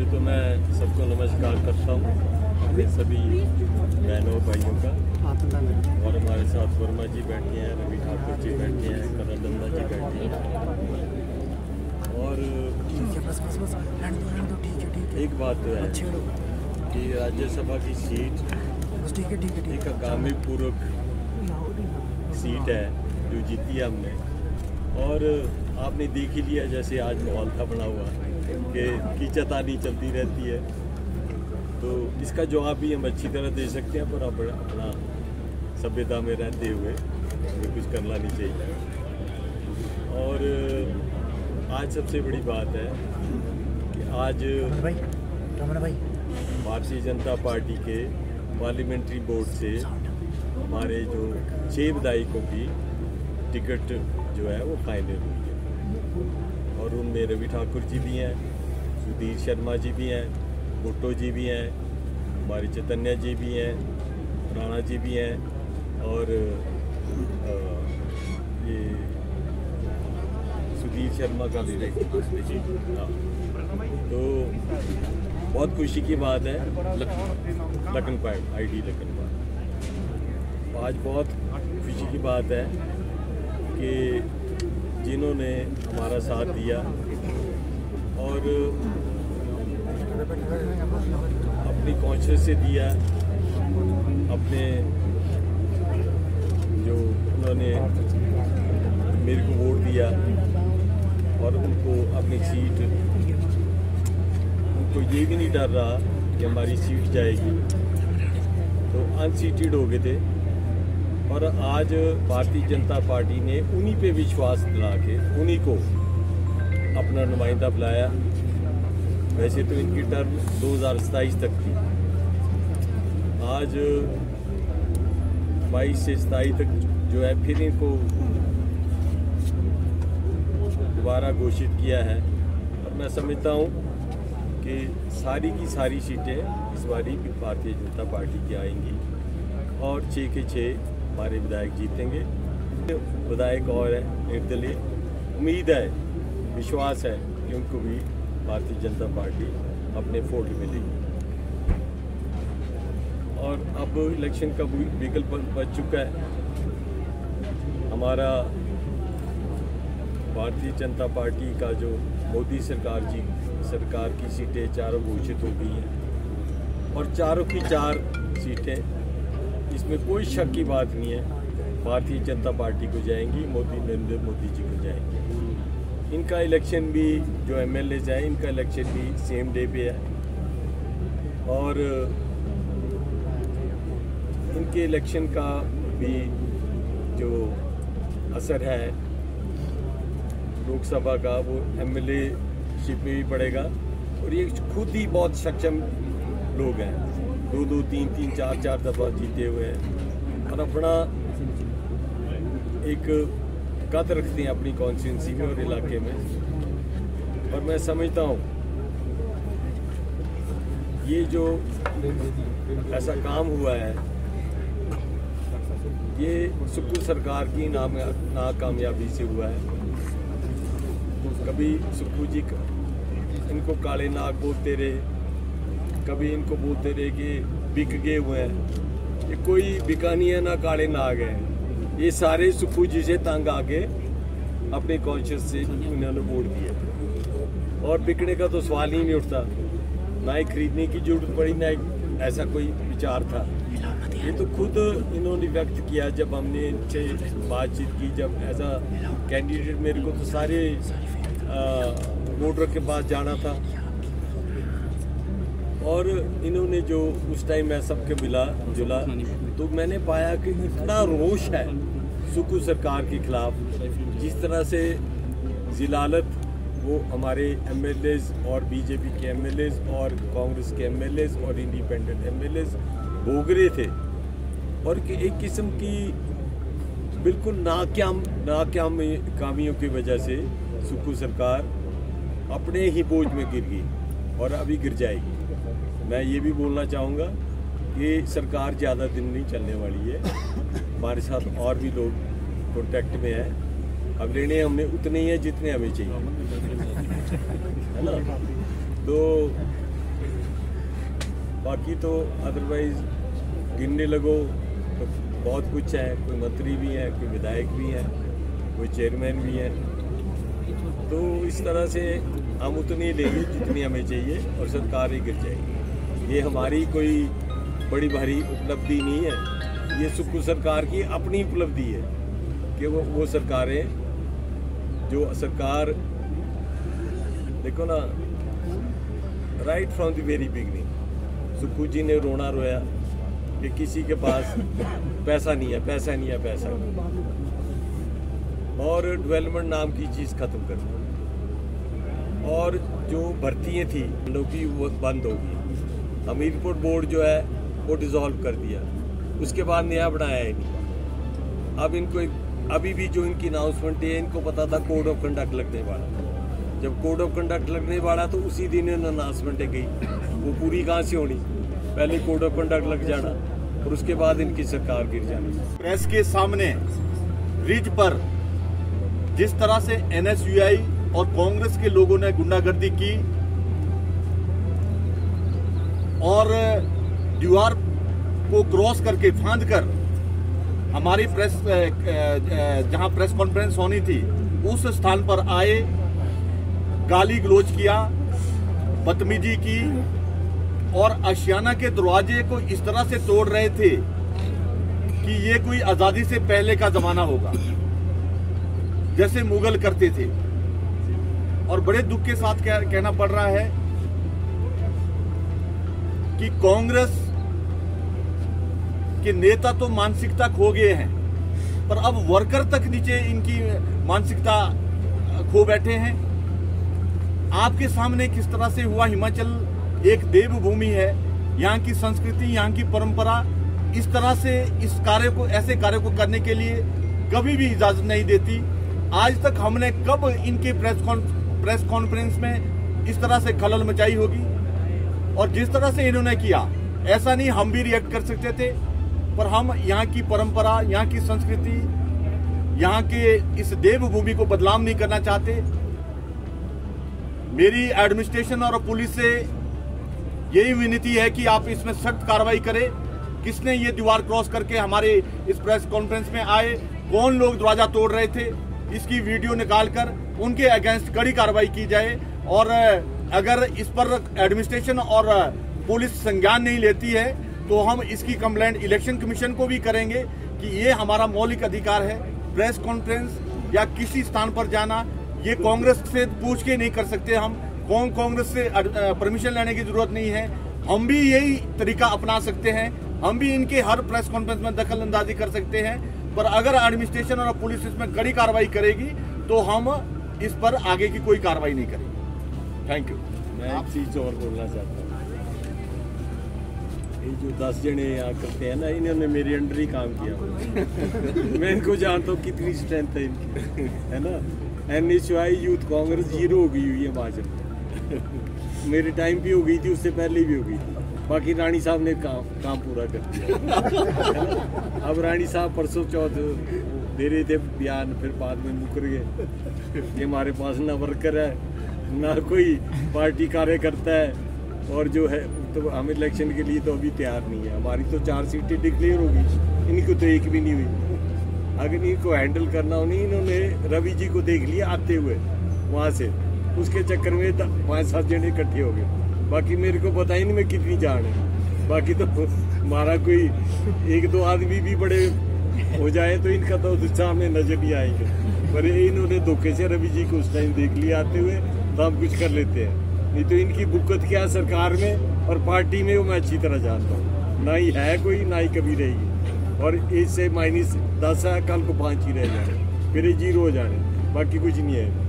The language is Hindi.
पहले तो मैं सबको नमस्कार करता हूँ, अपने सभी बहनों भाइयों का। और हमारे साथ वर्मा जी बैठे हैं, रवि ठाकुर जी बैठे हैं, कन्नडा जी बैठे हैं। और एक बात तो है कि राज्यसभा की सीट एक आगामी पूर्वक सीट है जो जीती है हमने। और आपने देख ही लिया जैसे आज माहौल था बना हुआ कि कीचतानी चलती रहती है, तो इसका जवाब भी हम अच्छी तरह दे सकते हैं, पर अपना सभ्यता में रहते हुए हमें कुछ करना नहीं चाहिए। और आज सबसे बड़ी बात है कि आज भारतीय जनता पार्टी के पार्लियामेंट्री बोर्ड से हमारे जो 6 विधायकों की टिकट जो है वो फाइनल हुई है। और उनमें रवि ठाकुर जी भी हैं, सुधीर शर्मा जी भी हैं, भुट्टो जी भी हैं, हमारे चैतन्य जी भी हैं, राणा जी भी हैं, और ये सुधीर शर्मा का भी देखिए। हाँ, तो बहुत खुशी की बात है। लखनपाल ID लखनपाल, आज बहुत खुशी की बात है कि जिन्होंने हमारा साथ दिया और अपनी कॉन्शियस से दिया, अपने जो उन्होंने मेरे को वोट दिया और उनको अपनी सीट, उनको ये भी नहीं डर रहा कि हमारी सीट जाएगी, तो अनसीटेड हो गए थे। और आज भारतीय जनता पार्टी ने उन्हीं पे विश्वास दिला के उन्हीं को अपना नुमाइंदा बुलाया। वैसे तो इनकी टर्म 2027 तक थी, आज 22 से 27 तक जो है फिर इनको दोबारा घोषित किया है। और मैं समझता हूँ कि सारी की सारी सीटें इस बारी भारतीय जनता पार्टी की आएंगी और 6 के 6 हमारे विधायक जीतेंगे। विधायक और है निर्दलीय, उम्मीद है, विश्वास है कि उनको भी भारतीय जनता पार्टी अपने फोल्ड में लेगी। और अब इलेक्शन का विकल्प बच चुका है। हमारा भारतीय जनता पार्टी का जो मोदी सरकार की सीटें चारों घोषित हो गई हैं और चारों की 4 सीटें, इसमें कोई शक की बात नहीं है, भारतीय जनता पार्टी को जाएंगी, नरेंद्र मोदी जी को जाएंगी। इनका इलेक्शन भी जो MLAs हैं, इनका इलेक्शन भी सेम डे पे है। और इनके इलेक्शन का भी जो असर है लोकसभा का, वो MLA शिप में भी पड़ेगा। और ये खुद ही बहुत सक्षम लोग हैं, 2-2, 3-3, 4-4 दफा जीते हुए हैं और अपना एक कद रखते हैं अपनी कॉन्स्टिट्यूंसी में और इलाके में। और मैं समझता हूँ ये जो ऐसा काम हुआ है, ये सुक्खू सरकार की नाकामयाबी से हुआ है। कभी सुक्खू जी इनको काले नाग बोलते रहे, कभी इनको बोलते रहे कि बिक गए हुए हैं। ये कोई बिका नहीं है, ना काले नाग है, ये सारे सुक्खू जी से तंग आके अपने कॉन्शियस से इन्होंने वोट दिए। और बिकने का तो सवाल ही नहीं उठता, ना ही खरीदने की जरूरत पड़ी, ना ही ऐसा कोई विचार था। ये तो खुद इन्होंने व्यक्त किया जब हमने इनसे बातचीत की, जब एज अ कैंडिडेट मेरे को तो सारे वोटर के पास जाना था। और इन्होंने जो उस टाइम मैं सबके मिला जुला, तो मैंने पाया कि इतना रोष है सुक्खू सरकार के खिलाफ, जिस तरह से जिलालत वो हमारे MLAs और बीजेपी के MLAs और कांग्रेस के MLAs और इंडिपेंडेंट MLAs भोग रहे थे। और एक किस्म की बिल्कुल नाकामियों की वजह से सुक्खू सरकार अपने ही बोझ में गिर गई और अभी गिर जाएगी। मैं ये भी बोलना चाहूँगा कि सरकार ज़्यादा दिन नहीं चलने वाली है। हमारे साथ और भी लोग कॉन्टैक्ट में हैं, अब लेने हमने उतने ही हैं जितने हमें चाहिए, है ना। तो बाकी तो अदरवाइज गिनने लगो तो बहुत कुछ है। कोई मंत्री भी हैं, कोई विधायक भी हैं, कोई चेयरमैन भी हैं। तो इस तरह से हम उतनी लेंगे जितनी हमें चाहिए और सरकार ही गिर जाएगी। ये हमारी कोई बड़ी भारी उपलब्धि नहीं है, ये सुक्खू सरकार की अपनी उपलब्धि है कि वो सरकारें जो सरकार देखो ना, right from the very beginning Sukhu ji ने रोना रोया कि किसी के पास पैसा नहीं है, पैसा नहीं है, पैसा नहीं, और डेवलपमेंट नाम की चीज़ खत्म कर दी, और जो भर्तियाँ थी लोगों की वो बंद हो गई। हमीरपुर बोर्ड जो है वो डिसॉल्व कर दिया, उसके बाद नया बनाया ही नहीं। अब इनको अभी भी जो इनकी अनाउंसमेंट है, इनको पता था कोड ऑफ कंडक्ट लगने वाला। जब कोड ऑफ कंडक्ट लगने वाला तो उसी दिन अनाउंसमेंट गई, वो पूरी कहाँ से होनी? पहले कोड ऑफ कंडक्ट लग जाना और उसके बाद इनकी सरकार गिर जानी। प्रेस के सामने रिज पर जिस तरह से NSUI और कांग्रेस के लोगों ने गुंडागर्दी की और दीवार को क्रॉस करके फांद कर हमारी प्रेस जहां प्रेस कॉन्फ्रेंस होनी थी उस स्थान पर आए, गाली गलौज किया, बदतमीजी की और आशियाना के दरवाजे को इस तरह से तोड़ रहे थे कि ये कोई आजादी से पहले का जमाना होगा, जैसे मुगल करते थे। और बड़े दुख के साथ कहना पड़ रहा है कि कांग्रेस के नेता तो मानसिकता खो गए हैं, पर अब वर्कर तक नीचे इनकी मानसिकता खो बैठे हैं। आपके सामने किस तरह से हुआ, हिमाचल एक देवभूमि है, यहाँ की संस्कृति, यहाँ की परंपरा इस तरह से इस कार्य को, ऐसे कार्य को करने के लिए कभी भी इजाजत नहीं देती। आज तक हमने कब इनके प्रेस कॉन्फ्रेंस में इस तरह से खलल मचाई होगी? और जिस तरह से इन्होंने किया, ऐसा नहीं हम भी रिएक्ट कर सकते थे, पर हम यहाँ की परंपरा, यहाँ की संस्कृति, यहाँ के इस देवभूमि को बदनाम नहीं करना चाहते। मेरी एडमिनिस्ट्रेशन और पुलिस से यही विनती है कि आप इसमें सख्त कार्रवाई करें। किसने ये दीवार क्रॉस करके हमारे इस प्रेस कॉन्फ्रेंस में आए, कौन लोग दरवाजा तोड़ रहे थे, इसकी वीडियो निकालकर उनके अगेंस्ट कड़ी कार्रवाई की जाए। और अगर इस पर एडमिनिस्ट्रेशन और पुलिस संज्ञान नहीं लेती है तो हम इसकी कंप्लेंट इलेक्शन कमीशन को भी करेंगे कि ये हमारा मौलिक अधिकार है। प्रेस कॉन्फ्रेंस या किसी स्थान पर जाना ये कांग्रेस से पूछ के नहीं कर सकते। हम कांग्रेस से परमिशन लेने की जरूरत नहीं है। हम भी यही तरीका अपना सकते हैं, हम भी इनके हर प्रेस कॉन्फ्रेंस में दखल अंदाजी कर सकते हैं। पर अगर एडमिनिस्ट्रेशन और पुलिस इसमें कड़ी कार्रवाई करेगी तो हम इस पर आगे की कोई कार्रवाई नहीं करेंगे। Thank you. मैं एक चीज और बोलना चाहता हूँ, ये जो 10 जने यहाँ करते हैं ना, इन्होंने मेरे अंडर ही काम किया। मैं इनको जानता हूँ कितनी स्ट्रेंथ है इनकी, है ना। NSUI यूथ कांग्रेस 0 हो गई हुई है हिमाचल में। मेरे टाइम भी हो गई थी, उससे पहले भी हो गई थी। बाकी रानी साहब ने काम पूरा कर दिया। अब रानी साहब परसों चौथ दे रहे थे बयान, फिर बाद में मुकर गए। ये हमारे पास ना वर्कर है, ना कोई पार्टी कार्य करता है, और जो है तो हम इलेक्शन के लिए तो अभी तैयार नहीं है। हमारी तो 4 सीटें डिक्लेयर होगी, इनको तो एक भी नहीं हुई। अगर इनको हैंडल करना हो, नहीं इन्होंने रवि जी को देख लिया आते हुए वहाँ से, उसके चक्कर में 5-7 जने इकट्ठे हो गए। बाकी मेरे को पता ही नहीं मैं कितनी जान है। बाकी तो हमारा कोई 1-2 आदमी भी बड़े हो जाए तो इनका तो सामने नजर नहीं आएंगे। पर इन्होंने धोखे से रवि जी को उस टाइम देख लिया आते हुए, तो हम कुछ कर लेते हैं। नहीं तो इनकी बुक्कत क्या सरकार में और पार्टी में, वो मैं अच्छी तरह जानता हूँ। ना ही है कोई, ना ही कभी रहेगी। और इससे -10 है, कल को 5 ही रह जाने, फिर 0 हो जाने, बाकी कुछ नहीं है।